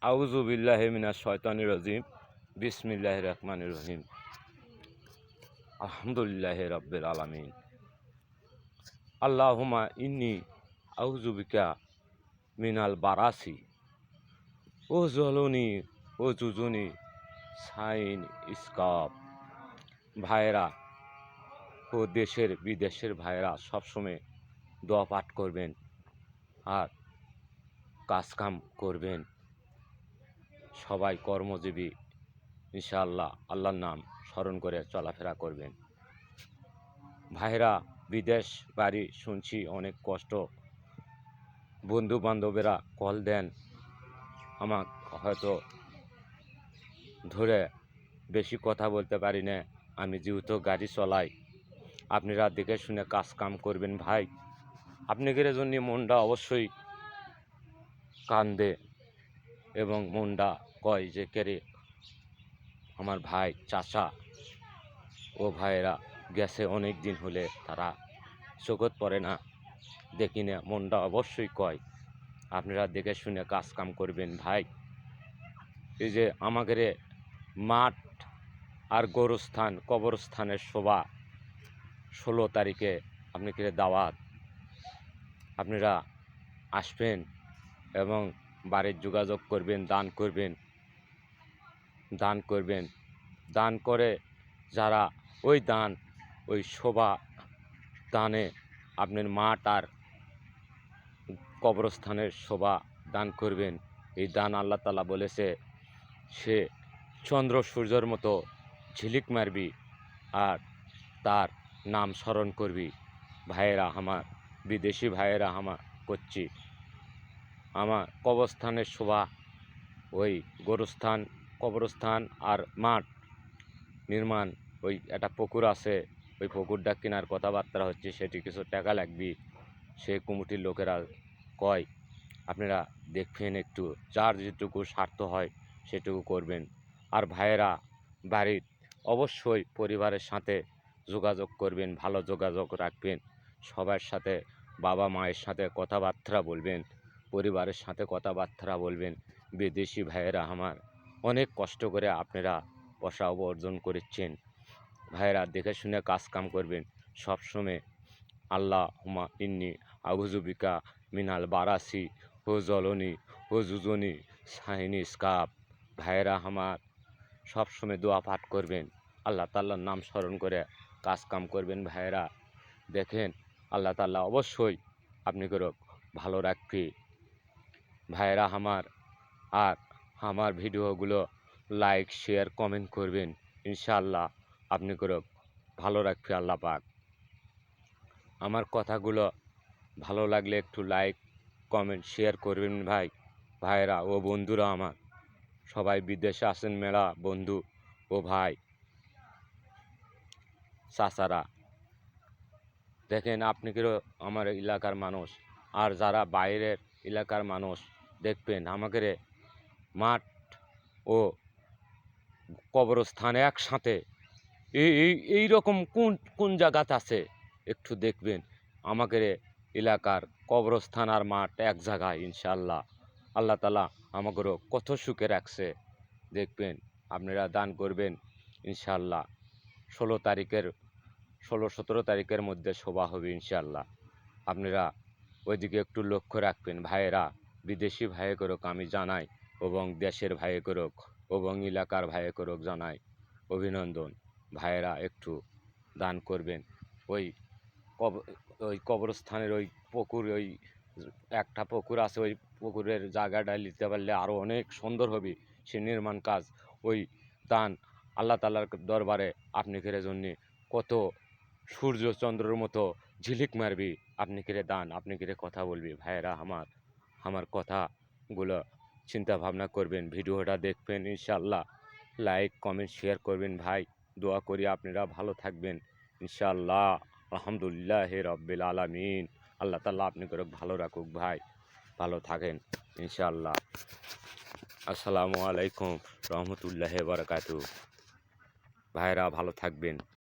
আউযু বিল্লাহি মিনাশ শাইতানির রাজিম। বিসমিল্লাহির রহমানির রহিম। আলহামদুলিল্লাহি রাব্বিল আলামিন। আল্লাহুম্মা ইন্নী আউযু বিকা মিনাল বারাসি ও জলনি ও জুজুনি সাইন ইসকাপ। ভাইরা ও দেশের বিদেশের ভাইরা সবসময় দোয়া পাঠ করবেন আর কাজকাম করবেন। সবাই কর্মজীবী, ইনশাআল্লাহ আল্লাহর নাম স্মরণ করে চলাফেরা করবেন। ভাইরা বিদেশ বাড়ি শুনছি অনেক কষ্ট, বন্ধু বান্ধবেরা কল দেন, আমাকে হয়তো ধরে বেশি কথা বলতে পারি না, আমি যেহেতু গাড়ি চলাই। আপনারা দেখে শুনে কাজ কাম করবেন ভাই। আপনাদের জন্য মনটা অবশ্যই কান্দে এবং মনটা কয় যে কেরে আমার ভাই চাচা ও ভাইয়েরা গেছে অনেক দিন হলে, তারা চোখত পড়ে না, দেখি না, মনটা অবশ্যই কয়। আপনারা দেখে শুনে কাজ কাম করবেন ভাই। এই যে আমাদের মাঠ আর গোরস্থান কবরস্থানের শোভা 16 তারিখে আপনাদের দাওয়াত, আপনারা আসবেন এবং বাড়ির যোগাযোগ করবেন, দান করবেন, দান করবেন। দান করে যারা ওই শোভা দানে আপনার মাঠ আর কবরস্থানের শোভা দান করবেন। এই দান আল্লাহ তাআলা বলেছে সে চন্দ্র সূর্যের মতো ঝিলিক মারবি আর তার নাম স্মরণ করবি। ভাইয়েরা আমার, বিদেশি ভাইয়েরা আমার করছি, আমার কবরস্থানের শোভা, ওই গোরস্থান কবরস্থান আর মাঠ নির্মাণ, ওই একটা পুকুর আছে, ওই পুকুরটা কেনার কথাবার্তা হচ্ছে, সেটি কিছু টাকা লাগবে। সে কমিটির লোকেরা কয় আপনারা দেখবেন, একটু যার যেটুকু স্বার্থ হয় সেটুকু করবেন। আর ভাইয়েরা বাড়ির অবশ্যই পরিবারের সাথে যোগাযোগ করবেন, ভালো যোগাযোগ রাখবেন, সবার সাথে বাবা মায়ের সাথে কথাবার্তা বলবেন, পরিবারের সাথে কথাবার্তা বলবেন। বিদেশি ভাইয়েরা আমার অনেক কষ্ট করে আপনারা পয়সা উপার্জন করেছেন। ভাইয়েরা দেখে শুনে কাজ কাম করবেন সবসময়। আল্লাহুম্মা ইন্নী আউযু বিকা মিনাল বারাসি ও জলনি ও জুজনি সাইনি স্কাপ। ভাইয়েরা আমার সবসময় দোয়া পাঠ করবেন, আল্লাহ তাআলার নাম স্মরণ করে কাজ কাম করবেন। ভাইয়েরা দেখেন, আল্লাহ তাআলা অবশ্যই আপনাদেরও ভালো রাখবে। ভাইয়েরা আমার, আর আমার ভিডিওগুলো লাইক শেয়ার কমেন্ট করবেন, ইনশাআল্লাহ আপনাদেরও ভালো রাখবে আল্লাহ পাক। আমার কথাগুলো ভালো লাগলে একটু লাইক কমেন্ট শেয়ার করবেন ভাই। ভাইয়েরা ও বন্ধুরা আমার সবাই বিদেশে আছেন, মেলা বন্ধু ও ভাই চাচারা, দেখেন আপনাদেরও আমার এলাকার মানুষ, আর যারা বাইরের এলাকার মানুষ দেখবেন আমাদের মাঠ ও কবরস্থান একসাথে এই রকম কোন কোন জায়গাতে আছে একটু দেখবেন। আমাদের এলাকার কবরস্থান আর মাঠ এক জায়গায়, ইনশাআল্লাহ আল্লাহ তাআলা আমাদেরও কত সুখে রাখছে দেখবেন। আপনারা দান করবেন ইনশাআল্লাহ। 16-17 তারিখের মধ্যে সভা হবে ইনশাআল্লাহ। আপনারা ওইদিকে একটু লক্ষ্য রাখবেন ভাইয়েরা। বিদেশি ভাইয়ে করুক আমি জানাই, এবং দেশের ভাইয়ে করুক এবং এলাকার ভাইয়ে করুক জানাই অভিনন্দন। ভাইয়েরা একটু দান করবেন। ওই ওই কবরস্থানের ওই পুকুর, ওই একটা পুকুর আছে, ওই পুকুরের জায়গাটা নিতে পারলে আরও অনেক সুন্দর হবে সে নির্মাণ কাজ। ওই দান আল্লাহ তাআলার দরবারে আপনাদের জন্যে কত সূর্য চন্দ্রের মতো ঝিলিক মারবি। আপনাদের দান আপনাদের কথা বলবি। ভাইয়েরা আমার কথাগুলো চিন্তা ভাবনা করবেন, ভিডিওটা দেখবেন ইনশাআল্লাহ, লাইক কমেন্ট শেয়ার করবেন ভাই। দোয়া করি আপনারা ভালো থাকবেন ইনশাআল্লাহ। আলহামদুলিল্লাহি রাব্বিল আলামিন। আল্লাহ তাআলা আপনাদের ভালো রাখুক ভাই, ভালো থাকেন ইনশাআল্লাহ। আসসালামু আলাইকুম রহমতুল্লাহি বারাকাতুহু। ভাইরা ভালো থাকবেন।